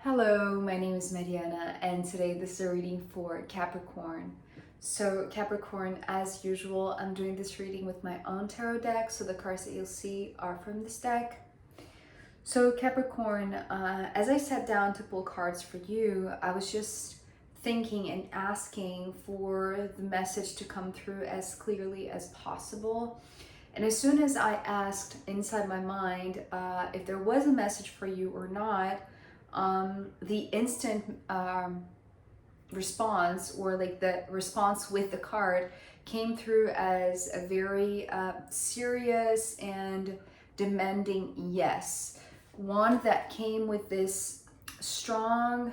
Hello, my name is Mariana, and today this is a reading for Capricorn. So Capricorn, as usual, I'm doing this reading with my own tarot deck, so the cards that you'll see are from this deck. So Capricorn, as I sat down to pull cards for you, I was just thinking and asking for the message to come through as clearly as possible. And as soon as I asked inside my mind if there was a message for you or not, the instant response, or like the response with the card, came through as a very serious and demanding yes. One that came with this strong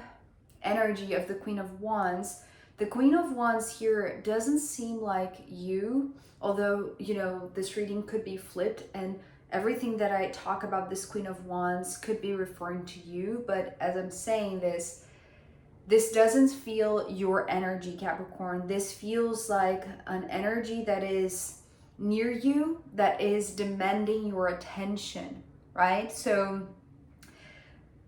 energy of the Queen of Wands. The Queen of Wands here doesn't seem like you, although, you know, this reading could be flipped and everything that I talk about this Queen of Wands could be referring to you. But as I'm saying this doesn't feel your energy, Capricorn. This feels like an energy that is near you, that is demanding your attention, right? So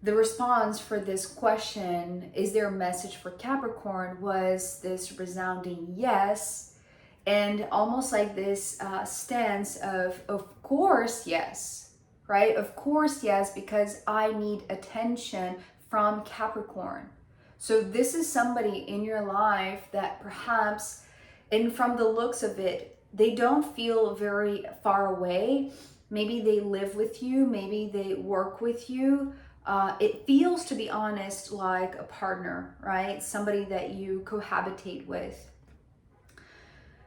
the response for this question, is there a message for Capricorn, was this resounding yes, and almost like this stance of course yes, right? Of course yes, because I need attention from Capricorn. So this is somebody in your life that perhaps, and from the looks of it, they don't feel very far away. Maybe they live with you, maybe they work with you. It feels, to be honest, like a partner, right? Somebody that you cohabitate with.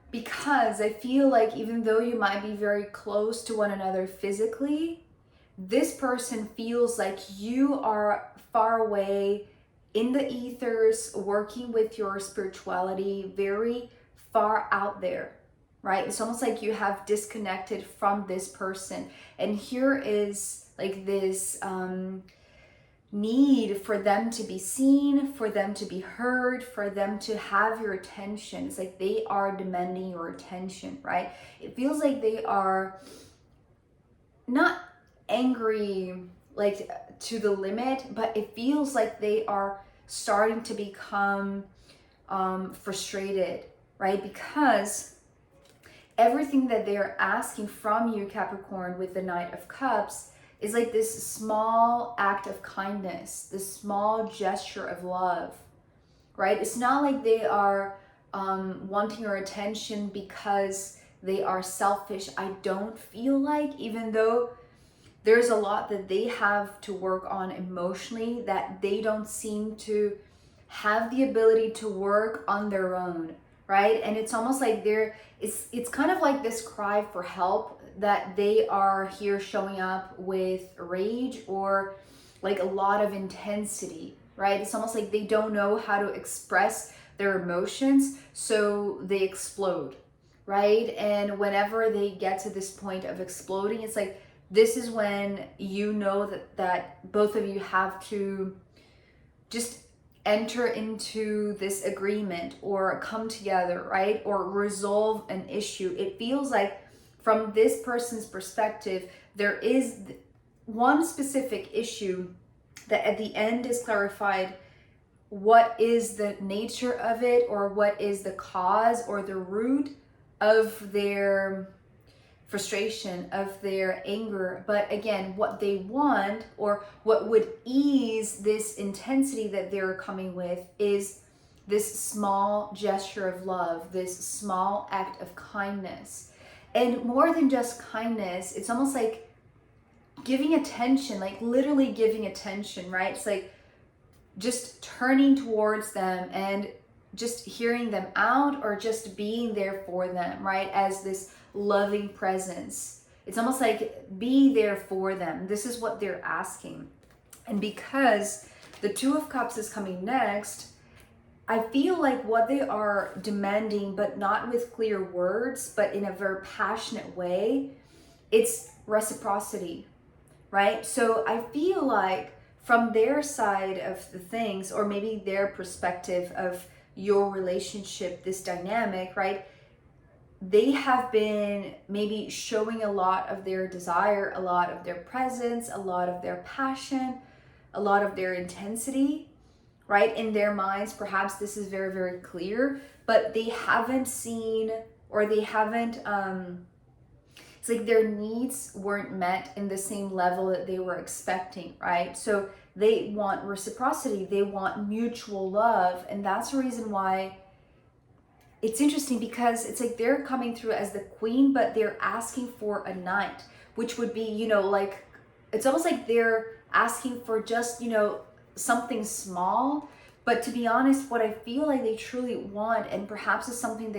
Because I feel like even though you might be very close to one another physically, this person feels like you are far away in the ethers, working with your spirituality, very far out there, right? It's almost like you have disconnected from this person. And here is like this need for them to be seen, for them to be heard, for them to have your attention. It's like they are demanding your attention, right? It feels like they are not angry like to the limit, but it feels like they are starting to become frustrated, right? Because everything that they're asking from you, Capricorn, with the Knight of Cups, is like this small act of kindness, this small gesture of love, right? It's not like they are wanting your attention because they are selfish. I don't feel like, even though there's a lot that they have to work on emotionally, that they don't seem to have the ability to work on their own, right? And it's almost like it's kind of like this cry for help, that they are here showing up with rage or like a lot of intensity, right? It's almost like they don't know how to express their emotions, so they explode, right? And whenever they get to this point of exploding, it's like, this is when you know that both of you have to just enter into this agreement or come together, right? Or resolve an issue. It feels like from this person's perspective, there is one specific issue that at the end is clarified what is the nature of it, or what is the cause or the root of their frustration, of their anger. But again, what they want, or what would ease this intensity that they're coming with, is this small gesture of love, this small act of kindness. And more than just kindness, it's almost like giving attention, like literally giving attention, right? It's like just turning towards them and just hearing them out, or just being there for them, right? As this loving presence. It's almost like be there for them. This is what they're asking. And because the Two of Cups is coming next, I feel like what they are demanding, but not with clear words, but in a very passionate way, it's reciprocity, right? So I feel like from their side of the things, or maybe their perspective of your relationship, this dynamic, right? They have been maybe showing a lot of their desire, a lot of their presence, a lot of their passion, a lot of their intensity, right? In their minds, perhaps this is very, very clear, but they haven't seen, or they haven't, it's like their needs weren't met in the same level that they were expecting, right? So they want reciprocity, they want mutual love. And that's the reason why it's interesting, because it's like they're coming through as the queen, but they're asking for a knight, which would be, you know, like, it's almost like they're asking for just, you know, something small. But to be honest, what I feel like they truly want, and perhaps is something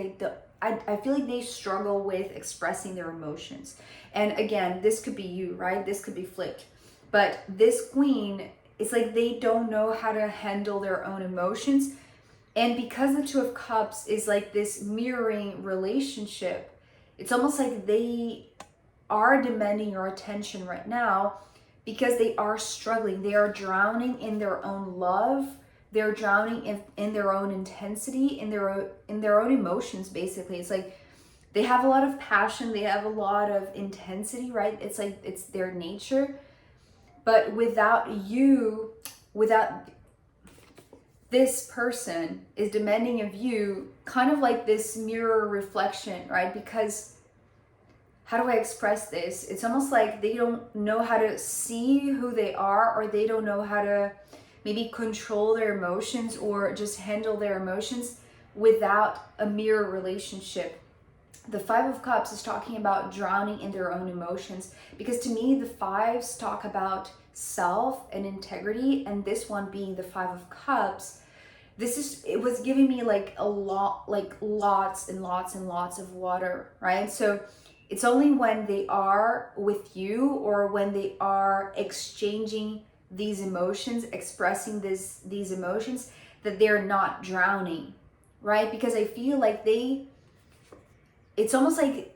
I feel like they struggle with expressing their emotions. And again, this could be you, right? This could be flipped. But this queen, it's like they don't know how to handle their own emotions. And because the Two of Cups is like this mirroring relationship, it's almost like they are demanding your attention right now because they are struggling. They are drowning in their own love. They're drowning in their own intensity, in their own emotions, basically. It's like they have a lot of passion. They have a lot of intensity, right? It's like it's their nature. But without you, without this person is demanding of you kind of like this mirror reflection, right? Because how do I express this? It's almost like they don't know how to see who they are, or they don't know how to maybe control their emotions or just handle their emotions without a mirror relationship. The Five of Cups is talking about drowning in their own emotions, because to me, the fives talk about self and integrity, and this one being the Five of Cups, it was giving me like a lot, like lots and lots and lots of water, right? So it's only when they are with you, or when they are exchanging these emotions, expressing these emotions, that they're not drowning, right? Because I feel like it's almost like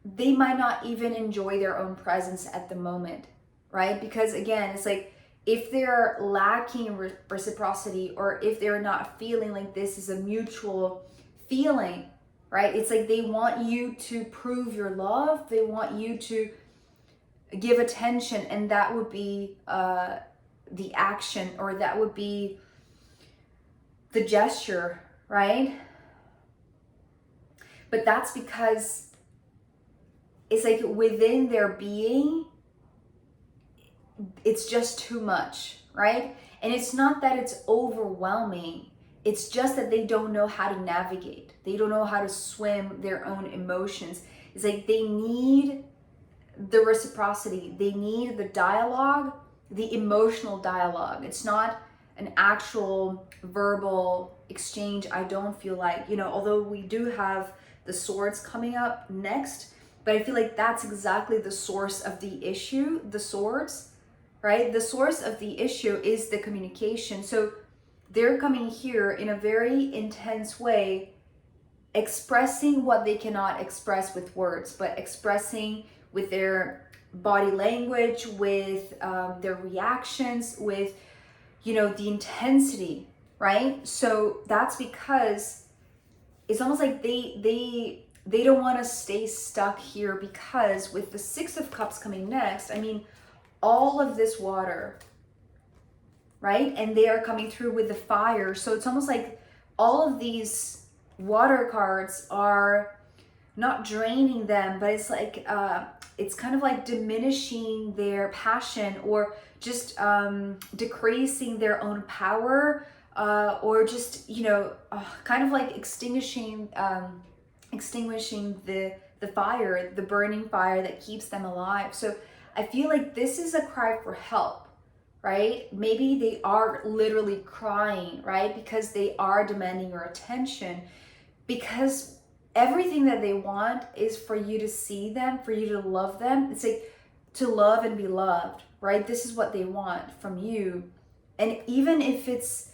they might not even enjoy their own presence at the moment, right? Because again, it's like, if they're lacking reciprocity, or if they're not feeling like this is a mutual feeling, right? It's like they want you to prove your love. They want you to give attention, and that would be the action, or that would be the gesture, right? But that's because it's like within their being, it's just too much, right? And it's not that it's overwhelming. It's just that they don't know how to navigate. They don't know how to swim their own emotions. It's like they need the reciprocity. They need the dialogue, the emotional dialogue. It's not an actual verbal exchange. I don't feel like, you know, although we do have the swords coming up next, but I feel like that's exactly the source of the issue, the swords, right? The source of the issue is the communication. So they're coming here in a very intense way, expressing what they cannot express with words, but expressing with their body language, with their reactions, with, you know, the intensity, right? So that's because it's almost like they don't want to stay stuck here, because with the Six of Cups coming next, I mean, all of this water, right? And they are coming through with the fire. So it's almost like all of these water cards are not draining them, but it's like, it's kind of like diminishing their passion, or just decreasing their own power, or just, you know, kind of like extinguishing the fire, the burning fire that keeps them alive. So I feel like this is a cry for help, right? Maybe they are literally crying, right? Because they are demanding your attention, because everything that they want is for you to see them, for you to love them. It's like to love and be loved, right? This is what they want from you. And even if it's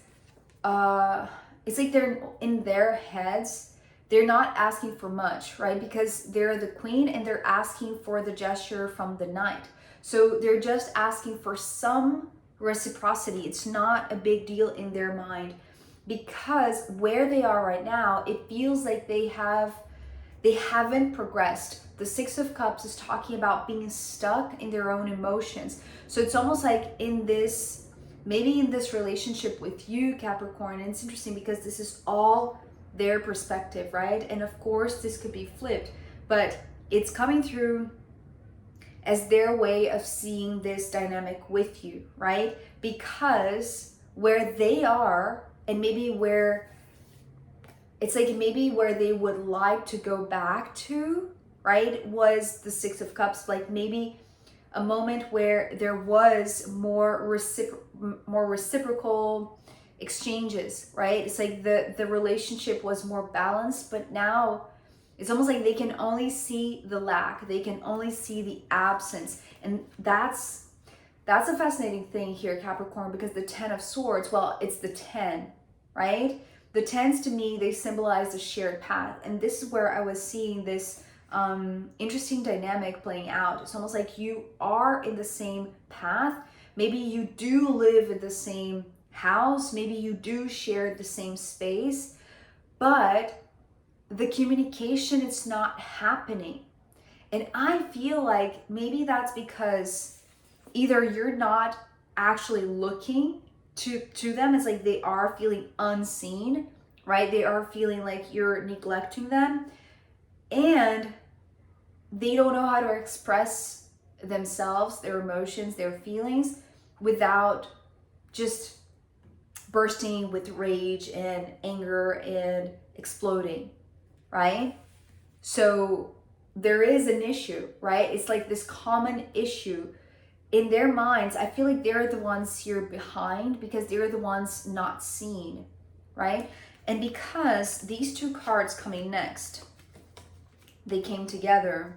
like they're in their heads, they're not asking for much, right? Because they're the queen and they're asking for the gesture from the knight. So they're just asking for some reciprocity. It's not a big deal in their mind, because where they are right now, it feels like they they haven't progressed. The Six of Cups is talking about being stuck in their own emotions. So it's almost like maybe in this relationship with you, Capricorn, and it's interesting because this is all their perspective, right? And of course, this could be flipped, but it's coming through as their way of seeing this dynamic with you, right? Because where they are, and maybe where it's like maybe where they would like to go back to, right, was the Six of Cups. Like maybe a moment where there was more reciprocal exchanges, right? It's like the relationship was more balanced, but now it's almost like they can only see the lack, they can only see the absence. And that's a fascinating thing here, Capricorn, because the Ten of Swords, well, it's the 10, right? The 10s to me, they symbolize a shared path. And this is where I was seeing this interesting dynamic playing out. It's almost like you are in the same path. Maybe you do live in the same house. Maybe you do share the same space, but the communication is not happening. And I feel like maybe that's because either you're not actually looking to them. It's like they are feeling unseen, right? They are feeling like you're neglecting them, and they don't know how to express themselves, their emotions, their feelings without just bursting with rage and anger and exploding, right? So there is an issue, right? It's like this common issue in their minds. I feel like they're the ones here behind because they're the ones not seen, right? And because these two cards coming next, they came together.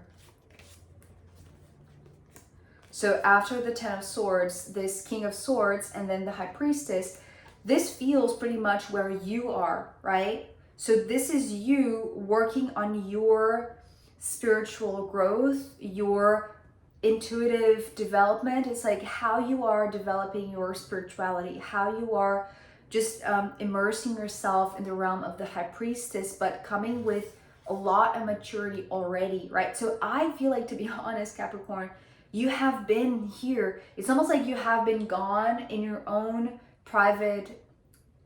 So after the Ten of Swords, this King of Swords, and then the High Priestess, this feels pretty much where you are, right? So this is you working on your spiritual growth, your intuitive development. It's like how you are developing your spirituality, how you are just immersing yourself in the realm of the High Priestess, but coming with a lot of maturity already, right? So I feel like, to be honest, Capricorn, you have been here. It's almost like you have been gone in your own private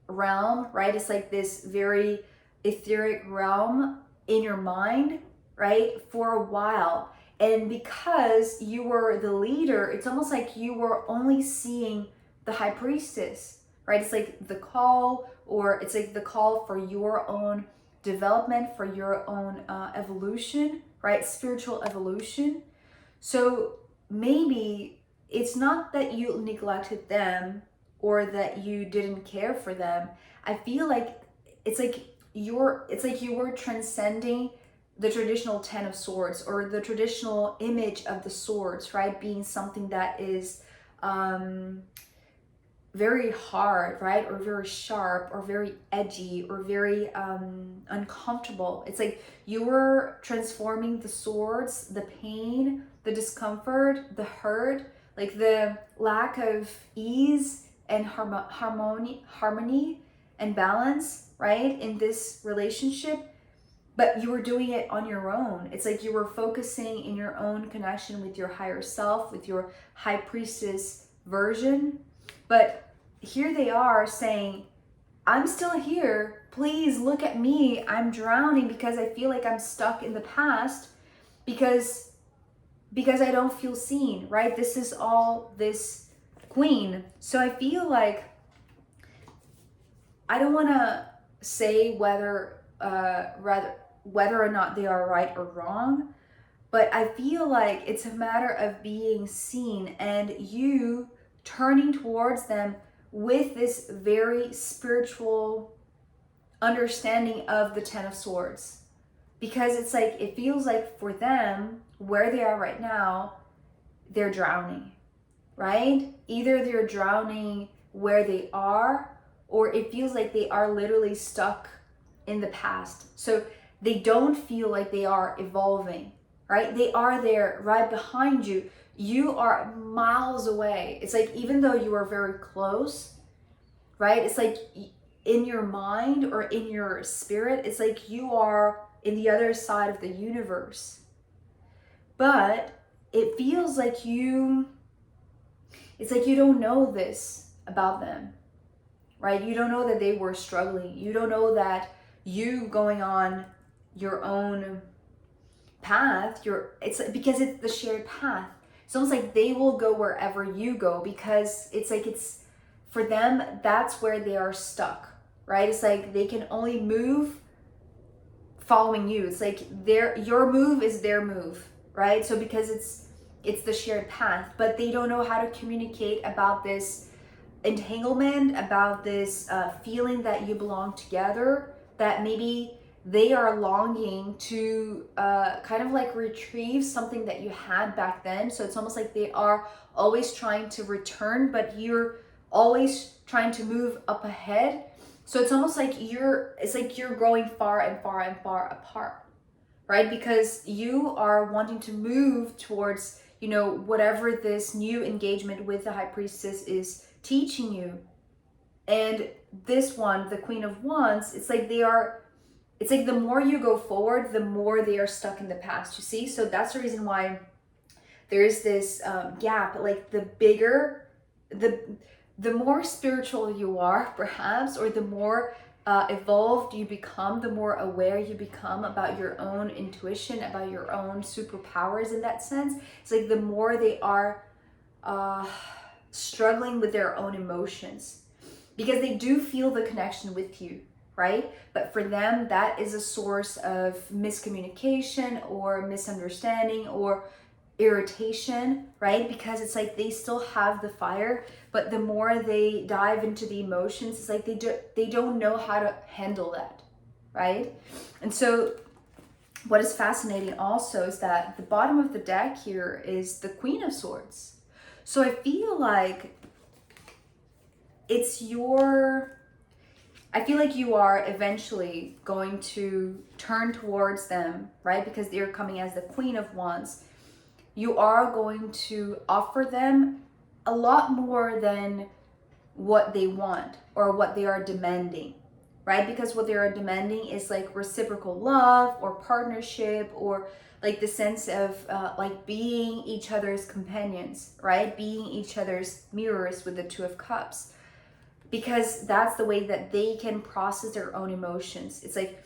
realm, right? It's like this very etheric realm in your mind, right, for a while. And because you were the leader, it's almost like you were only seeing the High Priestess, right? It's like the call, or it's like the call for your own development, for your own evolution, right? Spiritual evolution. So maybe it's not that you neglected them or that you didn't care for them. I feel like it's like you were transcending the traditional Ten of Swords, or the traditional image of the swords, right? Being something that is very hard, right? Or very sharp, or very edgy, or very uncomfortable. It's like you were transforming the swords, the pain, the discomfort, the hurt, like the lack of ease and harmony and balance, right, in this relationship. But you were doing it on your own. It's like you were focusing in your own connection with your higher self, with your High Priestess version. But here they are saying, I'm still here. Please look at me. I'm drowning because I feel like I'm stuck in the past because I don't feel seen, right? This is all this Queen. So I feel like, I don't want to say whether or not they are right or wrong, but I feel like it's a matter of being seen and you turning towards them with this very spiritual understanding of the Ten of Swords. Because it's like, it feels like for them, where they are right now, they're drowning, right? Either they're drowning where they are, or it feels like they are literally stuck in the past. So they don't feel like they are evolving, right? They are there right behind you. You are miles away. It's like, even though you are very close, right? It's like in your mind or in your spirit, it's like you are in the other side of the universe. But it feels like it's like you don't know this about them, right? You don't know that they were struggling. You don't know that you going on your own path, it's because it's the shared path. It's almost like they will go wherever you go, because it's like, it's for them, that's where they are stuck, right? It's like they can only move following you. It's like your move is their move, right? So because it's the shared path, but they don't know how to communicate about this entanglement, about this feeling that you belong together, that maybe they are longing to kind of like retrieve something that you had back then. So it's almost like they are always trying to return, but you're always trying to move up ahead. So it's almost like you're growing far and far and far apart, right? Because you are wanting to move towards, you know, whatever this new engagement with the High Priestess is teaching you. And this one, the Queen of Wands, it's like the more you go forward, the more they are stuck in the past, you see? So that's the reason why there's this gap. Like the bigger, the more spiritual you are, perhaps, or the more evolved you become, the more aware you become about your own intuition, about your own superpowers in that sense. It's like the more they are struggling with their own emotions, because they do feel the connection with you, right? But for them, that is a source of miscommunication or misunderstanding or irritation, right? Because it's like they still have the fire, but the more they dive into the emotions, it's like they don't know how to handle that, right? And so what is fascinating also is that the bottom of the deck here is the Queen of Swords. So I feel like I feel like you are eventually going to turn towards them, right? Because they're coming as the Queen of Wands. You are going to offer them a lot more than what they want or what they are demanding, right? Because what they are demanding is like reciprocal love or partnership, or like the sense of like being each other's companions, right? Being each other's mirrors with the Two of Cups. Because that's the way that they can process their own emotions. It's like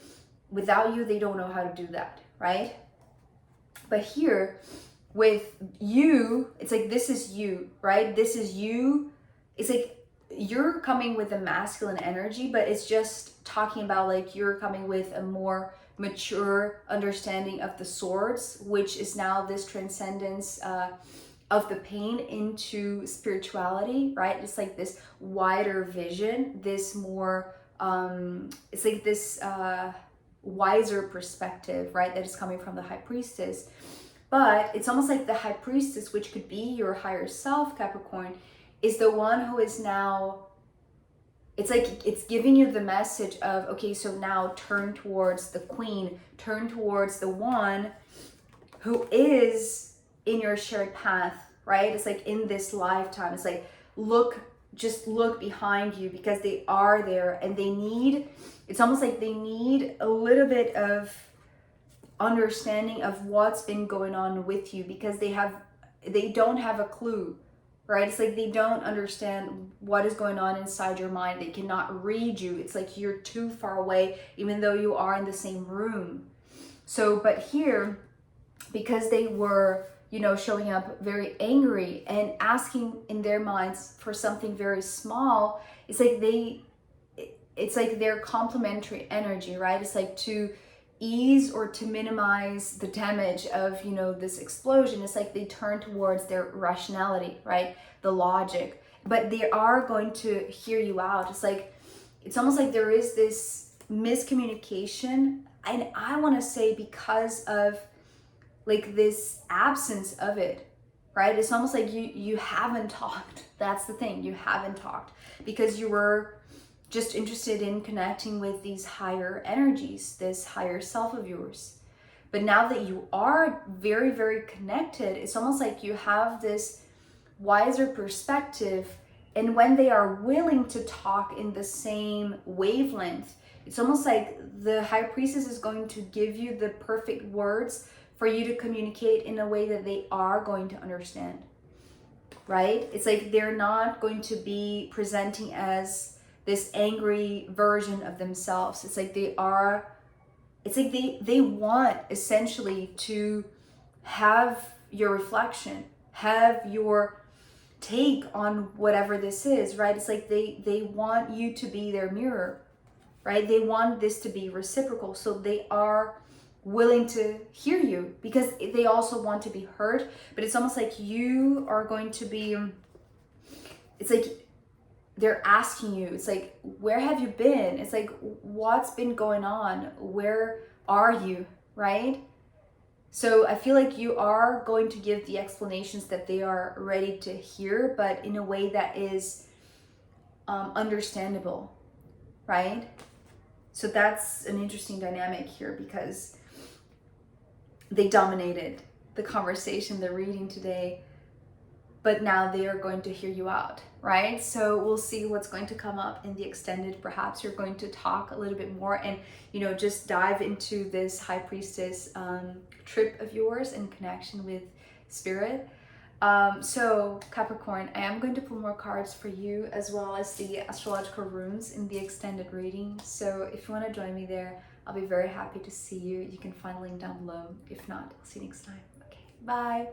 without you, they don't know how to do that, right? But here with you, it's like this is you, right? This is you. It's like you're coming with a masculine energy, but it's just talking about like you're coming with a more mature understanding of the swords, which is now this transcendence of the pain into spirituality, right? It's like this wider vision, this more, it's like this wiser perspective, right? That is coming from the High Priestess. But it's almost like the High Priestess, which could be your higher self, Capricorn, is the one who is now, it's like it's giving you the message of, okay, so now turn towards the Queen, turn towards the one who is in your shared path, right? It's like in this lifetime, it's like just look behind you, because they are there and it's almost like they need a little bit of understanding of what's been going on with you, because they don't have a clue, right? It's like they don't understand what is going on inside your mind. They cannot read you. It's like you're too far away, even though you are in the same room. So, but here, because they were, you know, showing up very angry and asking in their minds for something very small, it's like their complementary energy, right? It's like to ease or to minimize the damage of, you know, this explosion. It's like they turn towards their rationality, right? The logic, but they are going to hear you out. It's almost like there is this miscommunication, and I want to say because of like this absence of it, right? It's almost like you haven't talked. That's the thing, you haven't talked because you were just interested in connecting with these higher energies, this higher self of yours. But now that you are very, very connected, it's almost like you have this wiser perspective. And when they are willing to talk in the same wavelength, It's almost like the High Priestess is going to give you the perfect words for you to communicate in a way that they are going to understand, right? It's like they're not going to be presenting as this angry version of themselves. It's like they are, it's like they want essentially to have your reflection, have your take on whatever this is, right? It's like they want you to be their mirror, right? They want this to be reciprocal. So they are willing to hear you because they also want to be heard. But it's almost like you are going to be, it's like they're asking you, it's like, where have you been? It's like, what's been going on? Where are you, right? So I feel like you are going to give the explanations that they are ready to hear, but in a way that is understandable, right? So that's an interesting dynamic here because they dominated the conversation, the reading today, but now they are going to hear you out, right? So we'll see what's going to come up in the extended. Perhaps you're going to talk a little bit more and, you know, just dive into this High Priestess trip of yours in connection with spirit. So Capricorn, I am going to pull more cards for you as well as the astrological runes in the extended reading. So if you want to join me there, I'll be very happy to see you. You can find a link down below. If not, I'll see you next time. Okay, bye.